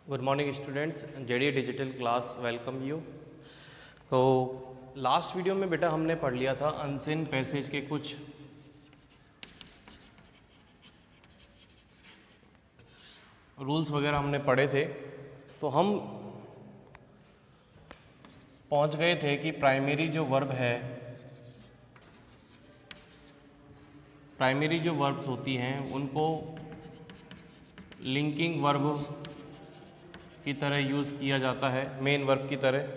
Good morning students, JD digital class welcome you. तो last video में बेटा हमने पढ़ लिया था अनसीन पैसेज के कुछ रूल्स वगैरह हमने पढ़े थे। तो हम पहुंच गए थे कि प्राइमरी जो वर्ब्स होती हैं उनको लिंकिंग वर्ब की तरह यूज़ किया जाता है, मेन वर्ब की तरह।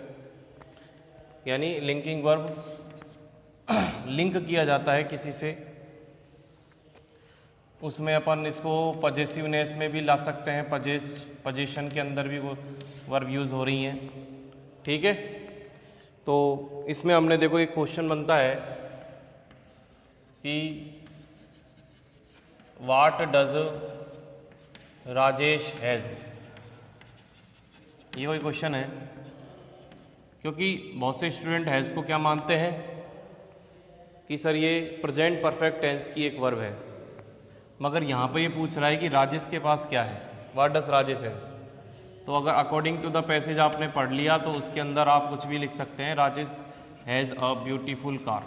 यानी लिंकिंग वर्ब लिंक किया जाता है किसी से, उसमें अपन इसको पजेसिवनेस में भी ला सकते हैं, पजेशन के अंदर भी वो वर्ब यूज़ हो रही हैं। ठीक है, तो इसमें हमने देखो एक क्वेश्चन बनता है कि वाट डज राजेश हैज़, ये वही क्वेश्चन है। क्योंकि बहुत से स्टूडेंट हैज़ को क्या मानते हैं कि सर ये प्रेजेंट परफेक्ट टेंस की एक वर्ब है, मगर यहाँ पर ये पूछ रहा है कि राजेश के पास क्या है, व्हाट डज राजेश हैज़। तो अगर अकॉर्डिंग टू द पैसेज आपने पढ़ लिया तो उसके अंदर आप कुछ भी लिख सकते हैं, Rajesh has a beautiful car.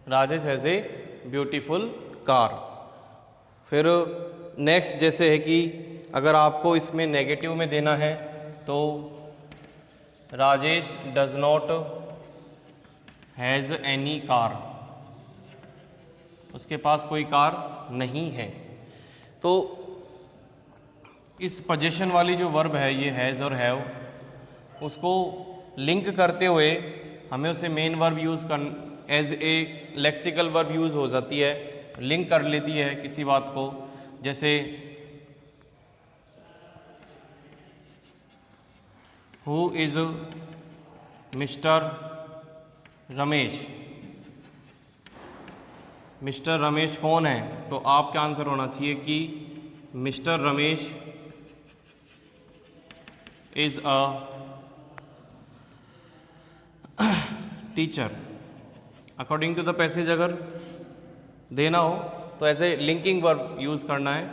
Rajesh has a beautiful car. फिर नेक्स्ट जैसे है कि अगर आपको इसमें नेगेटिव में देना है तो Rajesh does not has any car, उसके पास कोई कार नहीं है। तो इस पोजीशन वाली जो वर्ब है ये हैज़ और हैव, उसको लिंक करते हुए हमें उसे मेन वर्ब यूज़ कर as a lexical verb use हो जाती है, लिंक कर लेती है किसी बात को। जैसे who is mister Ramesh, mister Ramesh कौन है, तो आपका आंसर होना चाहिए कि mister Ramesh is a teacher. According to the passage अगर देना हो तो ऐसे लिंकिंग वर्ब यूज़ करना है,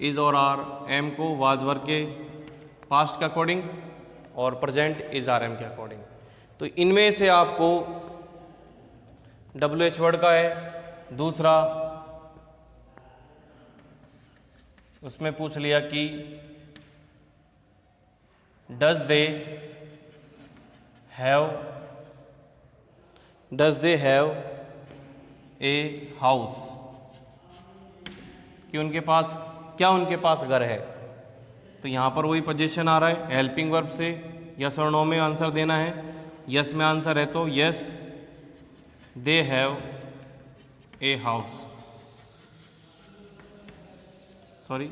इज़ और आर एम को वाज वर्ब के पास्ट के अकॉर्डिंग और प्रेजेंट इज़ आर एम के अकॉर्डिंग। तो इनमें से आपको डब्ल्यू एच वर्ड का है। दूसरा उसमें पूछ लिया कि does they have a house, कि उनके पास घर है। तो यहाँ पर वही पोजीशन आ रहा है, हेल्पिंग वर्ब से यस और नो में आंसर देना है। यस में आंसर है तो yes they have a house, sorry,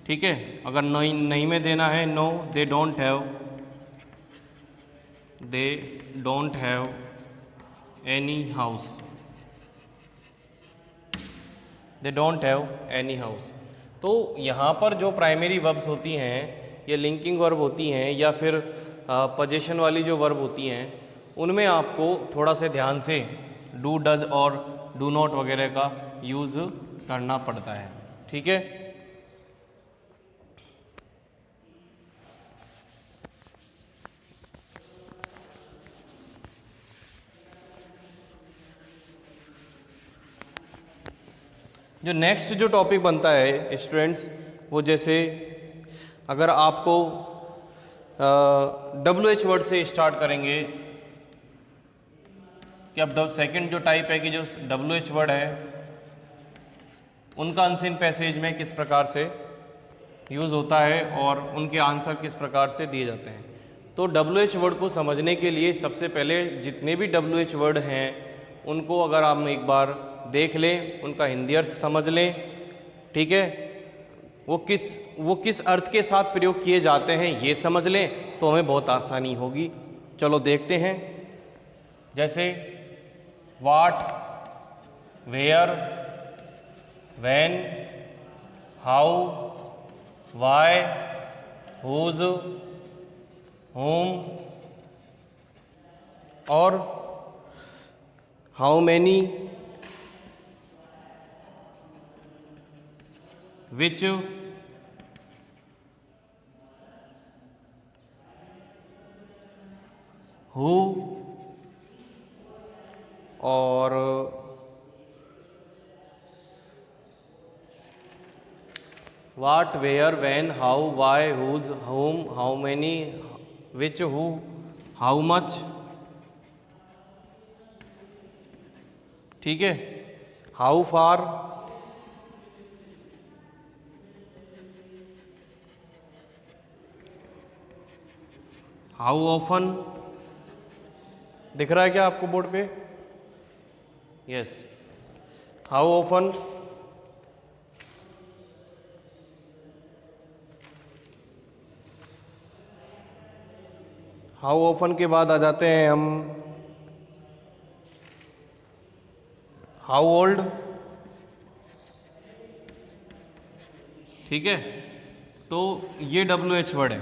ठीक है। अगर नहीं में देना है no they don't have any house, they don't have any house. तो यहाँ पर जो प्राइमरी वर्ब्स होती हैं, ये लिंकिंग वर्ब होती हैं या फिर पोजीशन वाली जो वर्ब होती हैं, उनमें आपको थोड़ा से ध्यान से डू डज और डू नॉट वगैरह का यूज़ करना पड़ता है। ठीक है, जो नेक्स्ट जो टॉपिक बनता है स्टूडेंट्स, वो जैसे अगर आपको डब्ल्यू एच वर्ड से स्टार्ट करेंगे कि अब सेकंड जो टाइप है कि जो डब्ल्यू एच वर्ड है उनका अनसीन पैसेज में किस प्रकार से यूज़ होता है और उनके आंसर किस प्रकार से दिए जाते हैं। तो डब्ल्यू एच वर्ड को समझने के लिए सबसे पहले जितने भी डब्ल्यू एच वर्ड हैं उनको अगर आप एक बार देख लें, उनका हिंदी अर्थ समझ लें, ठीक है, वो किस अर्थ के साथ प्रयोग किए जाते हैं ये समझ लें तो हमें बहुत आसानी होगी। चलो देखते हैं। जैसे what, where, when, how, why, whose, whom और हाउ मैनी, विच हु और what, where, when, how, why, whose, whom, how many, which, who, how much. ठीक है, हाउ फार, हाउ ऑफन। दिख रहा है क्या आपको बोर्ड पे? Yes, how often, how often के बाद आ जाते हैं हम हाउ ओल्ड। ठीक है, तो ये WH वर्ड है।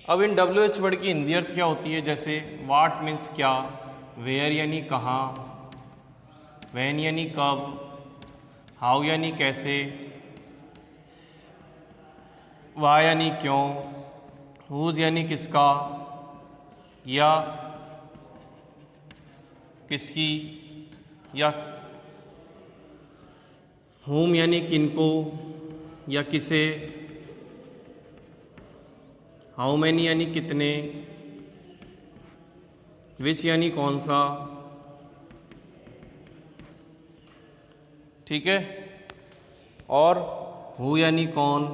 अब इन WH वर्ड की हिंदी अर्थ क्या होती है? जैसे वाट मीन्स क्या, वेयर यानी कहाँ, व्हेन यानी कब, हाउ यानी कैसे, वाई यानी क्यों, हुज यानी किसका या किसकी, या हुम यानी किनको या किसे, हाउ मैनी यानी कितने, विच यानी कौन सा। ठीक है, और हु यानी कौन,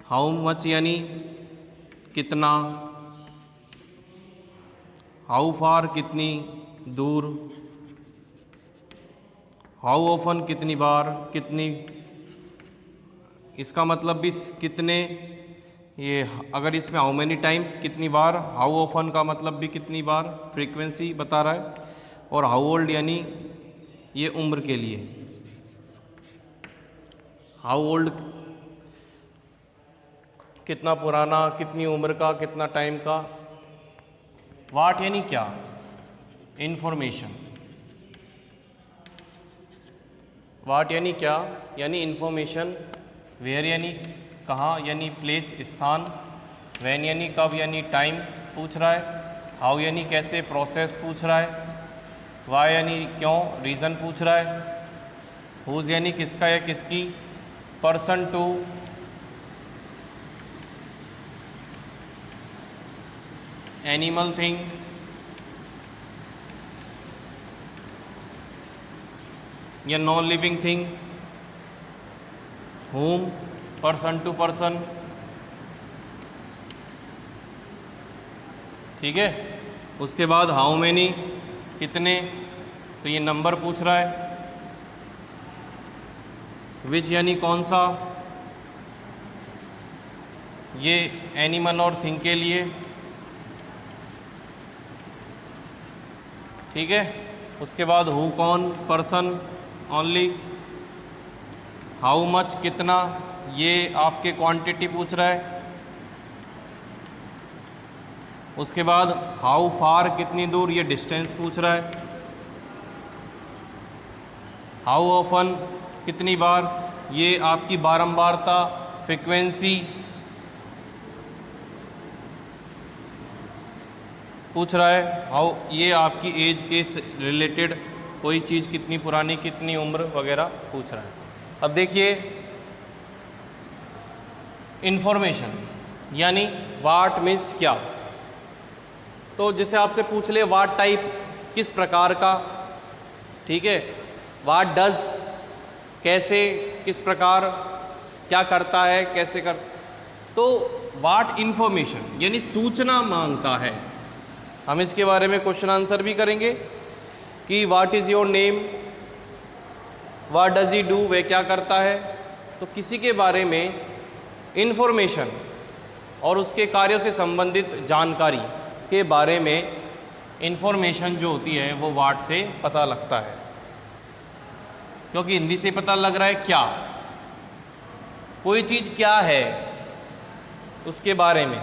हाउ मच यानी कितना, हाउ फार कितनी दूर, हाउ ऑफन कितनी बार, कितनी, इसका मतलब भी कितने, ये अगर इसमें हाउ मैनी टाइम्स कितनी बार, हाउ ऑफन का मतलब भी कितनी बार, फ्रीक्वेंसी बता रहा है। और हाउ ओल्ड यानी ये उम्र के लिए, हाउ ओल्ड कितना पुराना, कितनी उम्र का, कितना टाइम का। वाट यानी क्या, इंफॉर्मेशन। वाट यानी क्या, यानी इंफॉर्मेशन। वेयर यानी कहाँ यानी प्लेस, स्थान। व्हेन यानी कब यानी टाइम पूछ रहा है। हाउ यानी कैसे, प्रोसेस पूछ रहा है। वाई यानी क्यों, रीज़न पूछ रहा है। हुज यानी किसका या किसकी, पर्सन टू। एनिमल थिंग, या non living thing. Home, person to person. ठीक है, उसके बाद हाउ मैनी कितने, तो ये नंबर पूछ रहा है। विच यानी कौन सा, ये एनिमल और थिंग के लिए। ठीक है, उसके बाद हु कौन, पर्सन ओनली। हाउ मच कितना, ये आपके क्वांटिटी पूछ रहा है। उसके बाद हाउ फार कितनी दूर, ये डिस्टेंस पूछ रहा है। हाउ ऑफन कितनी बार, ये आपकी बारंबारता, फ्रीक्वेंसी पूछ रहा है। हाउ, ये आपकी एज के रिलेटेड कोई चीज़ कितनी पुरानी, कितनी उम्र वगैरह पूछ रहा है। अब देखिए इंफॉर्मेशन यानी वाट मीन्स क्या। तो जैसे आपसे पूछ ले वाट टाइप, किस प्रकार का। ठीक है, वाट डज कैसे, किस प्रकार, क्या करता है, कैसे कर। तो वाट इंफॉर्मेशन यानी सूचना मांगता है। हम इसके बारे में क्वेश्चन आंसर भी करेंगे कि what is your name, what does he do, वह क्या करता है। तो किसी के बारे में इंफॉर्मेशन और उसके कार्यों से संबंधित जानकारी के बारे में इंफॉर्मेशन जो होती है वो वाट से पता लगता है, क्योंकि हिंदी से पता लग रहा है क्या, कोई चीज़ क्या है उसके बारे में।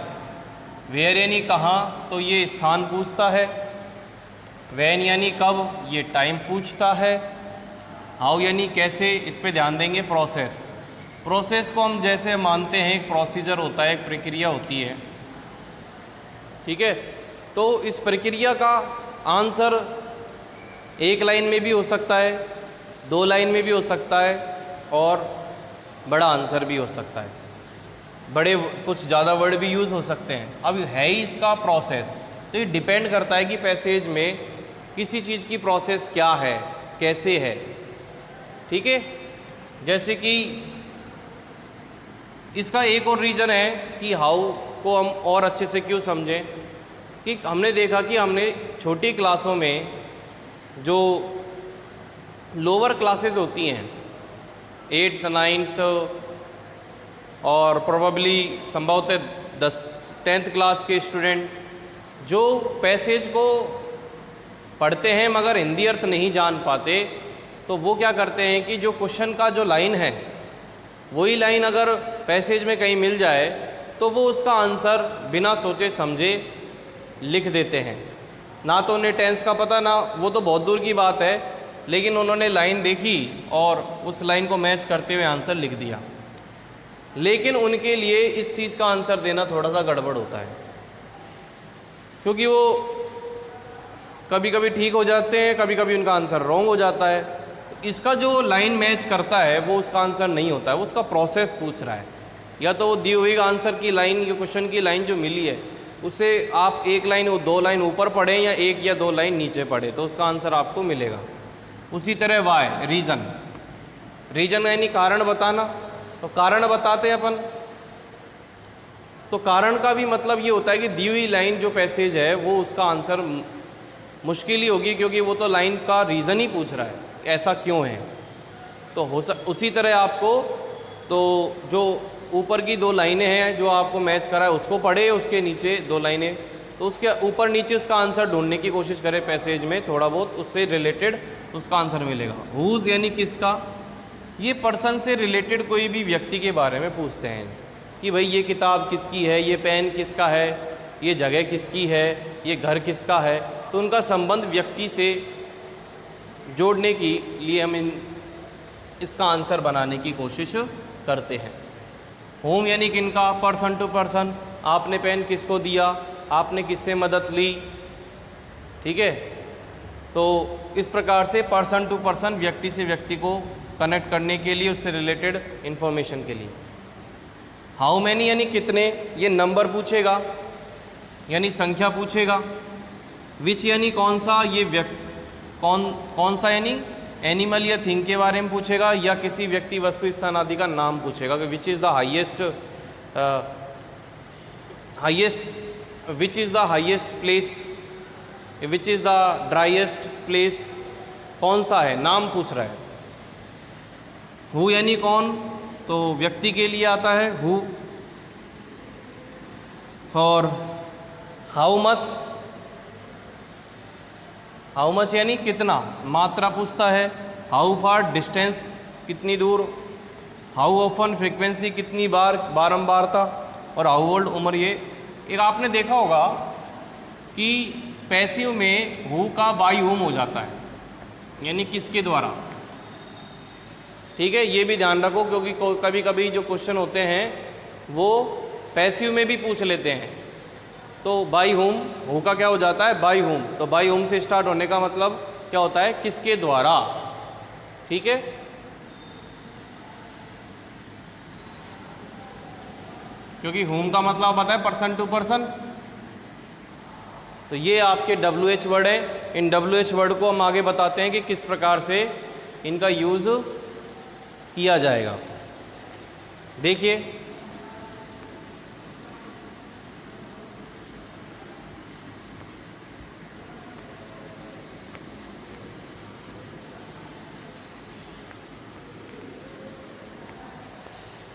वेयर यानी कहाँ, तो ये स्थान पूछता है। व्हेन यानी कब, ये टाइम पूछता है। हाउ यानी कैसे, इस पे ध्यान देंगे। प्रोसेस, प्रोसेस को हम जैसे मानते हैं एक प्रोसीजर होता है, एक प्रक्रिया होती है, ठीक है। तो इस प्रक्रिया का आंसर एक लाइन में भी हो सकता है, 2 लाइन में भी हो सकता है, और बड़ा आंसर भी हो सकता है, बड़े कुछ ज़्यादा वर्ड भी यूज़ हो सकते हैं। अब है ही इसका प्रोसेस, तो ये डिपेंड करता है कि पैसेज में किसी चीज़ की प्रोसेस क्या है, कैसे है, ठीक है। जैसे कि इसका एक और रीज़न है कि हाउ को हम और अच्छे से क्यों समझें, कि हमने देखा कि हमने छोटी क्लासों में जो लोअर क्लासेस होती हैं, 8th 9th और प्रोबेबली संभवतः 10th क्लास के स्टूडेंट जो पैसेज को पढ़ते हैं मगर हिंदी अर्थ नहीं जान पाते, तो वो क्या करते हैं कि जो क्वेश्चन का जो लाइन है वही लाइन अगर पैसेज में कहीं मिल जाए तो वो उसका आंसर बिना सोचे समझे लिख देते हैं। ना तो उन्हें टेंस का पता, ना वो तो बहुत दूर की बात है, लेकिन उन्होंने लाइन देखी और उस लाइन को मैच करते हुए आंसर लिख दिया। लेकिन उनके लिए इस चीज़ का आंसर देना थोड़ा सा गड़बड़ होता है, क्योंकि वो कभी कभी ठीक हो जाते हैं, कभी कभी उनका आंसर रॉन्ग हो जाता है। तो इसका जो लाइन मैच करता है वो उसका आंसर नहीं होता है, वो उसका प्रोसेस पूछ रहा है। या तो वो दी हुई आंसर की लाइन, ये क्वेश्चन की लाइन जो मिली है उसे आप 1 लाइन 2 लाइन ऊपर पढ़ें या 1 या 2 लाइन नीचे पढ़ें, तो उसका आंसर आपको मिलेगा। उसी तरह वाई, रीज़न, रीज़न यानी कारण बताना। तो कारण बताते हैं अपन, तो कारण का भी मतलब ये होता है कि दी हुई लाइन जो पैसेज है वो उसका आंसर मुश्किल ही होगी, क्योंकि वो तो लाइन का रीज़न ही पूछ रहा है, ऐसा क्यों है। तो उसी तरह आपको तो जो ऊपर की 2 लाइनें हैं जो आपको मैच करा है उसको पढ़े, उसके नीचे 2 लाइनें, तो उसके ऊपर नीचे उसका आंसर ढूंढने की कोशिश करें पैसेज में थोड़ा बहुत उससे रिलेटेड, तो उसका आंसर मिलेगा। हुज़ यानी किसका, ये पर्सन से रिलेटेड कोई भी व्यक्ति के बारे में पूछते हैं कि भाई ये किताब किसकी है, ये पेन किसका है, ये जगह किसकी है, ये घर किसका है। तो उनका संबंध व्यक्ति से जोड़ने के लिए हम इसका आंसर बनाने की कोशिश करते हैं। होम यानी किनका, पर्सन टू पर्सन, आपने पेन किसको दिया, आपने किससे मदद ली, ठीक है। तो इस प्रकार से पर्सन टू पर्सन, व्यक्ति से व्यक्ति को कनेक्ट करने के लिए, उससे रिलेटेड इन्फॉर्मेशन के लिए। हाउ मैनी यानी कितने, ये नंबर पूछेगा यानी संख्या पूछेगा। विच यानी कौन सा, ये कौन सा यानी एनिमल या थिंग के बारे में पूछेगा, या किसी व्यक्ति वस्तु स्थान आदि का नाम पूछेगा कि which is the highest place, which is the driest place, कौन सा है, नाम पूछ रहा है। हु यानी कौन, तो व्यक्ति के लिए आता है हु। और हाउ मच, हाउ मच यानी कितना, मात्रा पूछता है। हाउ फार, डिस्टेंस, कितनी दूर। हाउ ऑफन, फ्रीक्वेंसी, कितनी बार, बारंबारता। और हाउ ओल्ड, उम्र। ये एक आपने देखा होगा कि पैसिव में हु का बाई हुम हो जाता है, यानी किसके द्वारा, ठीक है। ये भी ध्यान रखो, क्योंकि कभी कभी जो क्वेश्चन होते हैं वो पैसिव में भी पूछ लेते हैं। तो बाई हुम, हु का क्या हो जाता है, बाई हुम। तो बाई हुम से स्टार्ट होने का मतलब क्या होता है, किसके द्वारा, ठीक है। क्योंकि हुम का मतलब पता है पर्सन टू पर्सन। तो ये आपके WH वर्ड है। इन WH वर्ड को हम आगे बताते हैं कि किस प्रकार से इनका यूज़ किया जाएगा। देखिए,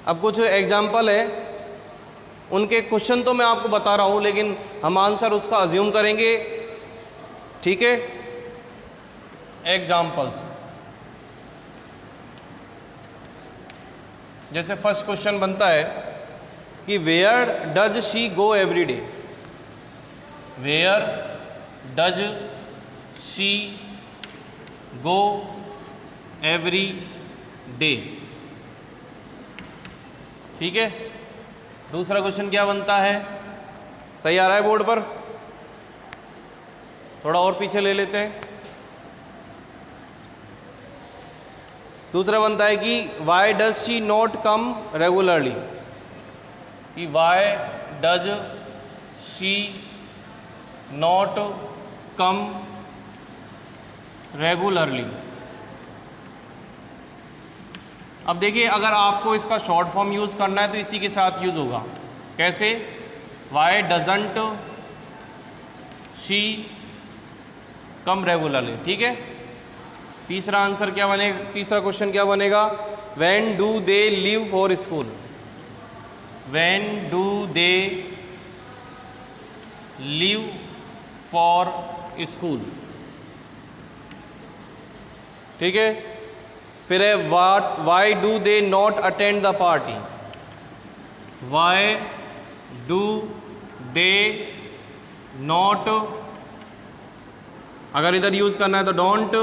अब कुछ एग्जाम्पल है, उनके क्वेश्चन तो मैं आपको बता रहा हूँ, लेकिन हम आंसर उसका अज्यूम करेंगे, ठीक है। एग्जाम्पल्स, जैसे फर्स्ट क्वेश्चन बनता है कि where does she go every day. Where does she go every day. ठीक है, दूसरा क्वेश्चन क्या बनता है? सही आ रहा है बोर्ड पर? थोड़ा और पीछे ले लेते हैं। दूसरा बनता है कि why does she not come regularly, कि why does she not come regularly. अब देखिए, अगर आपको इसका शॉर्ट फॉर्म यूज़ करना है तो इसी के साथ यूज़ होगा। कैसे? Why doesn't she come regularly. ठीक है, तीसरा आंसर क्या बनेगा? तीसरा क्वेश्चन क्या बनेगा? When do they leave for school, when do they leave for school. ठीक है, फिर है why do they not attend the party, why do they not, अगर इधर यूज करना है तो डोंट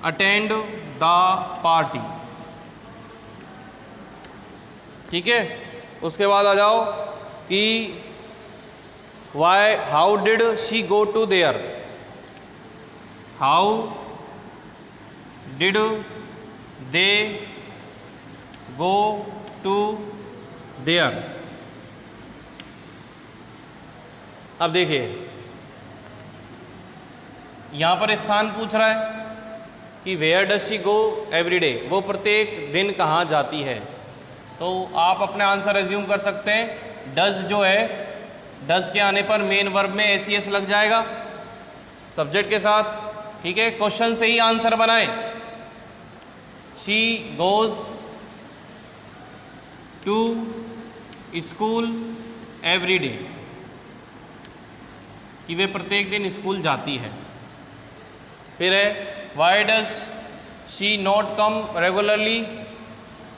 अटेंड द पार्टी। ठीक है, उसके बाद आ जाओ कि why how did she go to there, how did they go to there. अब देखिए, यहाँ पर स्थान पूछ रहा है कि where does she go every day, वो प्रत्येक दिन कहाँ जाती है। तो आप अपने आंसर एज्यूम कर सकते हैं। डज जो है, डज के आने पर मेन वर्ब में एस लग जाएगा सब्जेक्ट के साथ। ठीक है, क्वेश्चन से ही आंसर बनाए। She goes to school every day, कि वे प्रत्येक दिन स्कूल जाती है। फिर है why does she not come regularly,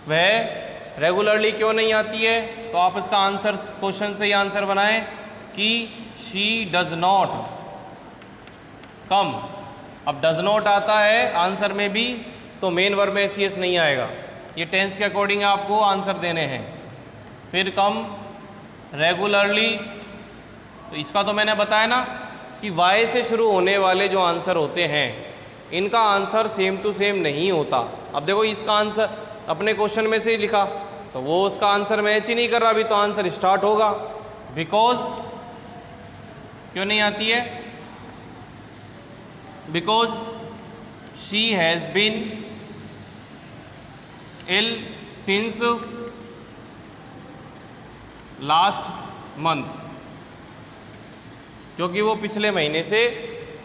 वह रेगुलरली क्यों नहीं आती है। तो आप इसका आंसर क्वेश्चन से ही आंसर बनाएं कि शी डज नॉट कम। अब डज नॉट आता है आंसर में भी तो मेन वर्ब में सी एस नहीं आएगा। ये टेंस के अकॉर्डिंग आपको आंसर देने हैं। फिर कम रेगुलरली, तो इसका तो मैंने बताया ना कि वाई से शुरू होने वाले जो आंसर होते हैं इनका आंसर सेम टू सेम नहीं होता। अब देखो, इसका आंसर अपने क्वेश्चन में से ही लिखा तो वो उसका आंसर मैच ही नहीं कर रहा, अभी तो आंसर स्टार्ट होगा। बिकॉज क्यों नहीं आती है? Because she has been ill since last month, क्योंकि वो पिछले महीने से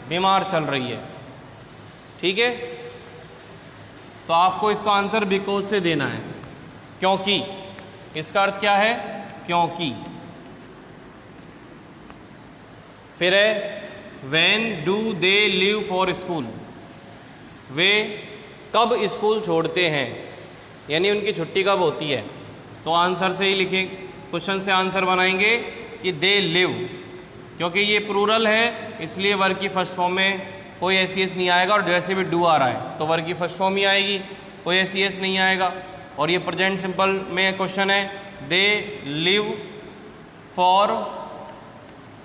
बीमार चल रही है। ठीक है, तो आपको इसका आंसर बिकॉज से देना है, क्योंकि। इसका अर्थ क्या है? क्योंकि। फिर है when do they leave for school, वे कब स्कूल छोड़ते हैं, यानी उनकी छुट्टी कब होती है। तो आंसर से ही लिखें, क्वेश्चन से आंसर बनाएंगे कि दे लिव, क्योंकि ये प्लूरल है इसलिए वर्ग की फर्स्ट फॉर्म में कोई एस नहीं आएगा। और वैसे भी डू आ रहा है तो वर्ग की फर्स्ट फॉर्म ही आएगी, कोई एस नहीं आएगा। और ये प्रेजेंट सिंपल में क्वेश्चन है, they live for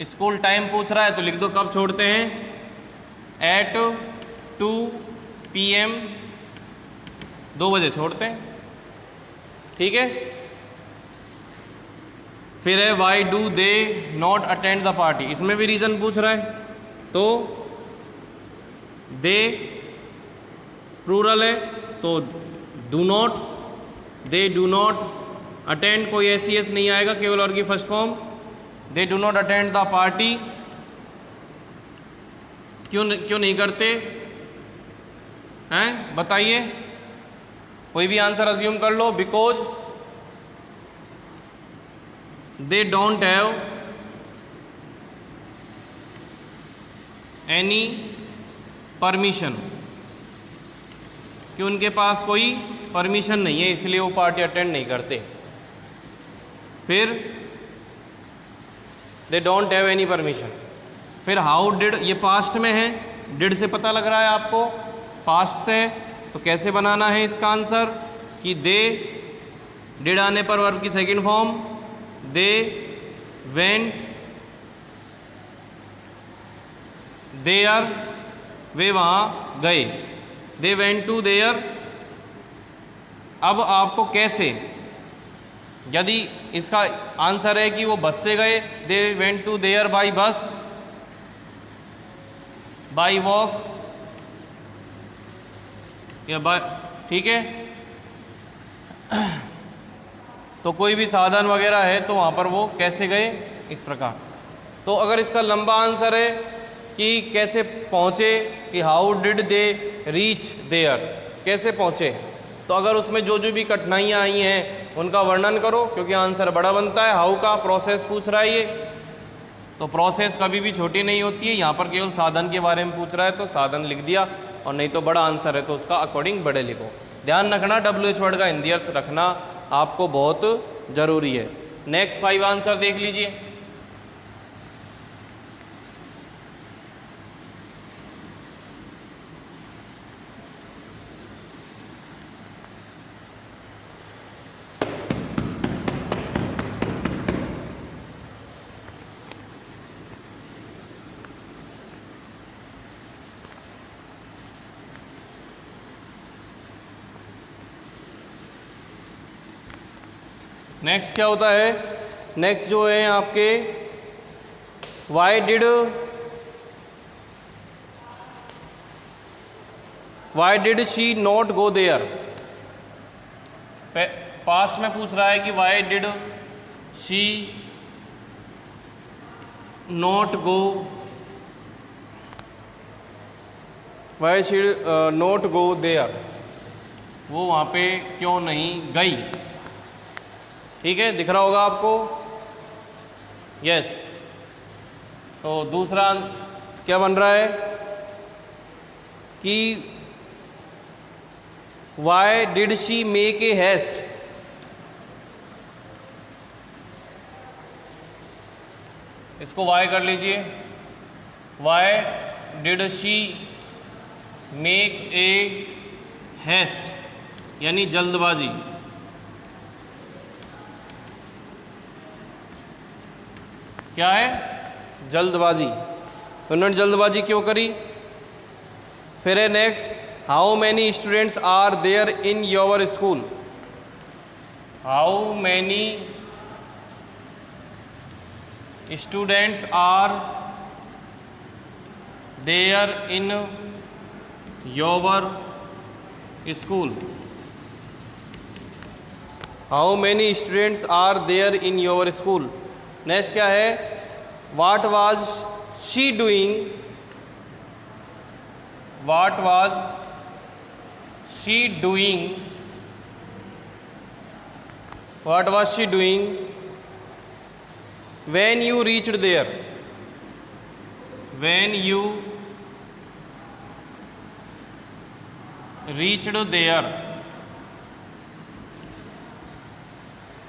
school. Time पूछ रहा है तो लिख दो कब छोड़ते हैं, एट 2 PM, 2 बजे छोड़ते हैं। ठीक है, फिर है why do they not attend the party, इसमें भी रीज़न पूछ रहा है तो दे प्लूरल है तो do not, they do not attend, कोई एस नहीं आएगा, केवल और की first form. They do not attend the party, क्यों नहीं करते हैं बताइए, कोई भी आंसर अज्यूम कर लो। Because they don't have any permission, कि उनके पास कोई परमिशन नहीं है इसलिए वो पार्टी अटेंड नहीं करते। फिर दे डोंट हैव एनी परमिशन। फिर हाउ डिड, ये पास्ट में है, डिड से पता लग रहा है आपको, पास्ट से तो कैसे बनाना है इसका आंसर कि दे, डिड आने पर वर्ब की second form, they went there, वे वहाँ गए, दे वेंट टू देयर। अब आपको कैसे, यदि इसका आंसर है कि वो बस से गए, they went to there by bus, by walk या बाय, ठीक है, तो कोई भी साधन वगैरह है तो वहाँ पर वो कैसे गए, इस प्रकार। तो अगर इसका लंबा आंसर है कि कैसे पहुँचे, कि how did they reach there, कैसे पहुँचे, तो अगर उसमें जो जो भी कठिनाइयाँ आई हैं उनका वर्णन करो, क्योंकि आंसर बड़ा बनता है। हाउ का प्रोसेस पूछ रहा है ये, तो प्रोसेस कभी भी छोटी नहीं होती है, यहाँ पर केवल साधन के बारे में पूछ रहा है तो साधन लिख दिया, और नहीं तो बड़ा आंसर है तो उसका अकॉर्डिंग बड़े लिखो। ध्यान रखना WH वर्ड का हिंदी अर्थ रखना आपको बहुत ज़रूरी है। नेक्स्ट 5 आंसर देख लीजिए। नेक्स्ट क्या होता है, नेक्स्ट जो है आपके why did she not go there. Past में पूछ रहा है कि why did she not go, why she not go there, वो वहाँ पे क्यों नहीं गई। ठीक है, दिख रहा होगा आपको, यस। तो दूसरा क्या बन रहा है कि why did she make a haste, इसको वाई कर लीजिए, why did she make a haste, यानी जल्दबाजी। क्या है, जल्दबाजी, उन्होंने जल्दबाजी क्यों करी। फिर है next, how many students are there in your school, how many students are there in your school, how many students are there in your school. Next क्या है, what was she doing, what was she doing, what was she doing when you reached there, when you reached there,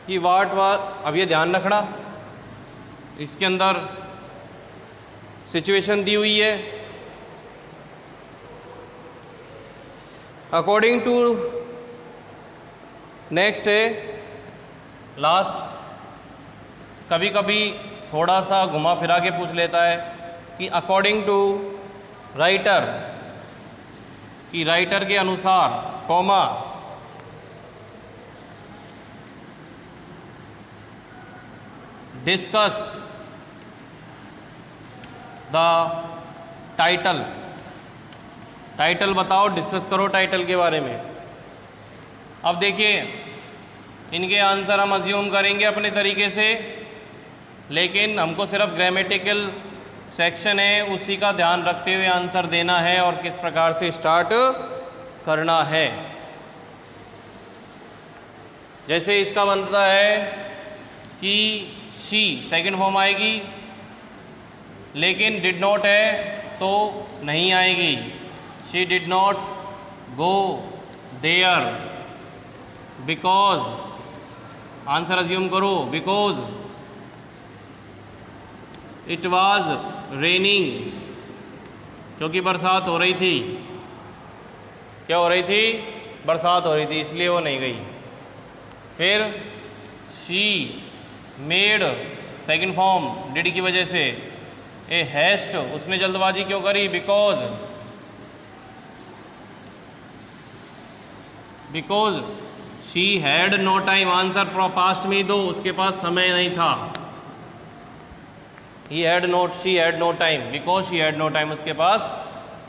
कि what was, अब ये ध्यान रखना, इसके अंदर situation दी हुई है, अकॉर्डिंग टू, नेक्स्ट है लास्ट, कभी कभी थोड़ा सा घुमा फिरा के पूछ लेता है कि अकॉर्डिंग टू राइटर, कि राइटर के अनुसार, comma, discuss the title, title बताओ, डिस्कस करो टाइटल के बारे में। अब देखिए इनके आंसर हम अज्यूम करेंगे अपने तरीके से, लेकिन हमको सिर्फ ग्रामेटिकल सेक्शन है उसी का ध्यान रखते हुए आंसर देना है और किस प्रकार से स्टार्ट करना है। जैसे इसका बनता है कि शी सेकंड फॉर्म आएगी, लेकिन डिड नॉट है तो नहीं आएगी, she did not go there because, answer assume करो, बिकॉज इट वाज रेनिंग, क्योंकि बरसात हो रही थी। क्या हो रही थी? बरसात हो रही थी, इसलिए वो नहीं गई। फिर she made, second form did की वजह से, ए हैस्ट, उसने जल्दबाजी क्यों करी? Because she had no time. Answer past में दो, उसके पास समय नहीं था। She had no time because she had no time, उसके पास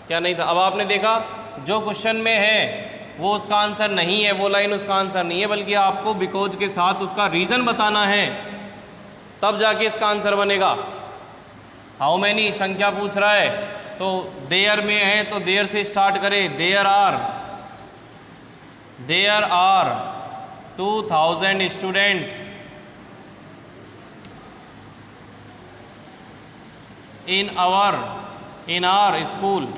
क्या नहीं था। अब आपने देखा जो क्वेश्चन में है वो उसका आंसर नहीं है, वो लाइन उसका आंसर नहीं है, बल्कि आपको बिकॉज के साथ उसका रीज़न बताना है, तब जाके इसका आंसर बनेगा। हाउ मैनी संख्या पूछ रहा है, तो देयर में है तो देयर से स्टार्ट करें। There are 2000 students in our school.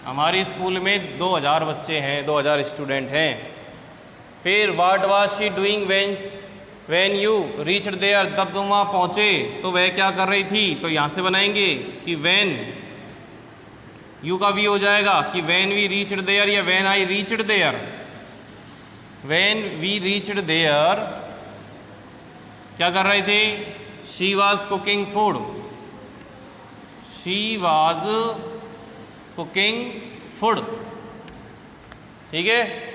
हमारी स्कूल में 2000 बच्चे हैं, 2000 स्टूडेंट हैं। फिर what was she doing when you reached there, तब तुम वहाँ पहुँचे तो वह क्या कर रही थी? तो यहाँ से बनाएंगे कि व्हेन, यू का वी हो जाएगा कि व्हेन वी रीच्ड देयर या when I reached there. When we reached there क्या कर रही थी? She was cooking food. She was cooking food. ठीक है,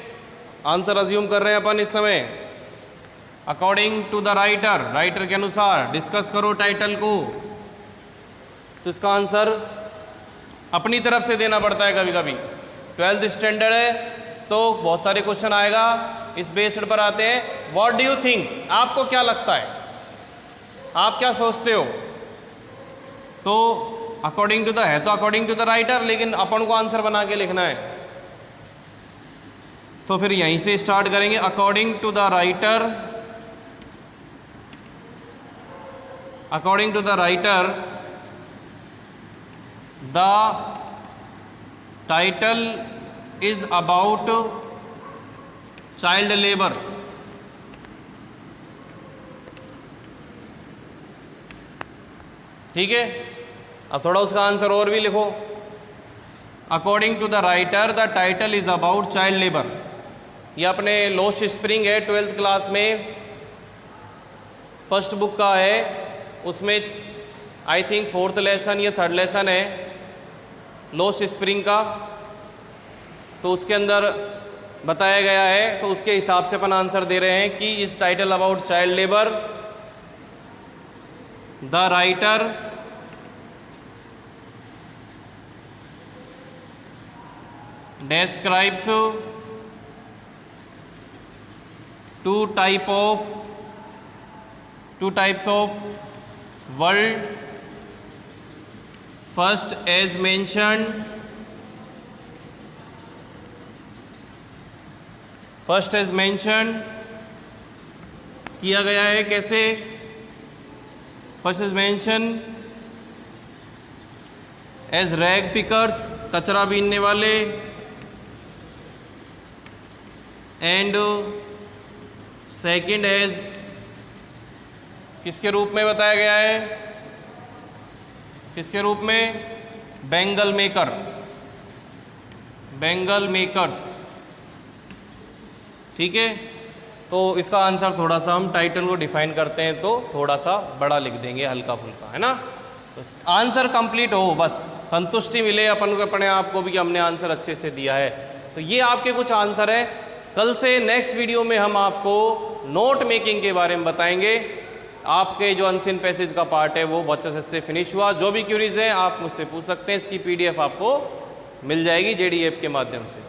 आंसर अज्यूम कर रहे हैं अपन इस समय। अकॉर्डिंग टू द राइटर के अनुसार डिस्कस करो टाइटल को। तो इसका आंसर अपनी तरफ से देना पड़ता है कभी कभी। 12th स्टैंडर्ड है तो बहुत सारे क्वेश्चन आएगा, इस बेस्ड पर आते हैं। व्हाट डू यू थिंक, आपको क्या लगता है, आप क्या सोचते हो? तो अकॉर्डिंग टू द है तो अकॉर्डिंग टू द राइटर, लेकिन अपन को आंसर बना के लिखना है। तो फिर यहीं से स्टार्ट करेंगे। According to the writer, the title is about child labour. ठीक है, अब थोड़ा उसका आंसर और भी लिखो। According to the writer the title is about child labour. ये अपने लॉस्ट स्प्रिंग है 12th क्लास में, फर्स्ट बुक का है, उसमें आई थिंक 4th लेसन या 3rd लेसन है लॉस्ट स्प्रिंग का, तो उसके अंदर बताया गया है। तो उसके हिसाब से अपन आंसर दे रहे हैं कि इस title about child labour, the writer describes two types of world. First as mentioned, किया गया है। कैसे? First is mention as rag pickers, कचरा बीनने वाले, एंड सेकंड एज किसके रूप में बताया गया है? किसके रूप में? बेंगल मेकर्स। ठीक है, तो इसका आंसर थोड़ा सा हम टाइटल को डिफाइन करते हैं तो थोड़ा सा बड़ा लिख देंगे, हल्का फुल्का, है ना। तो आंसर कंप्लीट हो, बस संतुष्टि मिले अपन को, अपने आप को भी कि हमने आंसर अच्छे से दिया है। तो ये आपके कुछ आंसर हैं। कल से नेक्स्ट वीडियो में हम आपको नोट मेकिंग के बारे में बताएंगे। आपके जो अनसीन पैसेज का पार्ट है वो अच्छे से फिनिश हुआ। जो भी क्यूरीज हैं आप मुझसे पूछ सकते हैं, इसकी PDF आपको मिल जाएगी JDF के माध्यम से।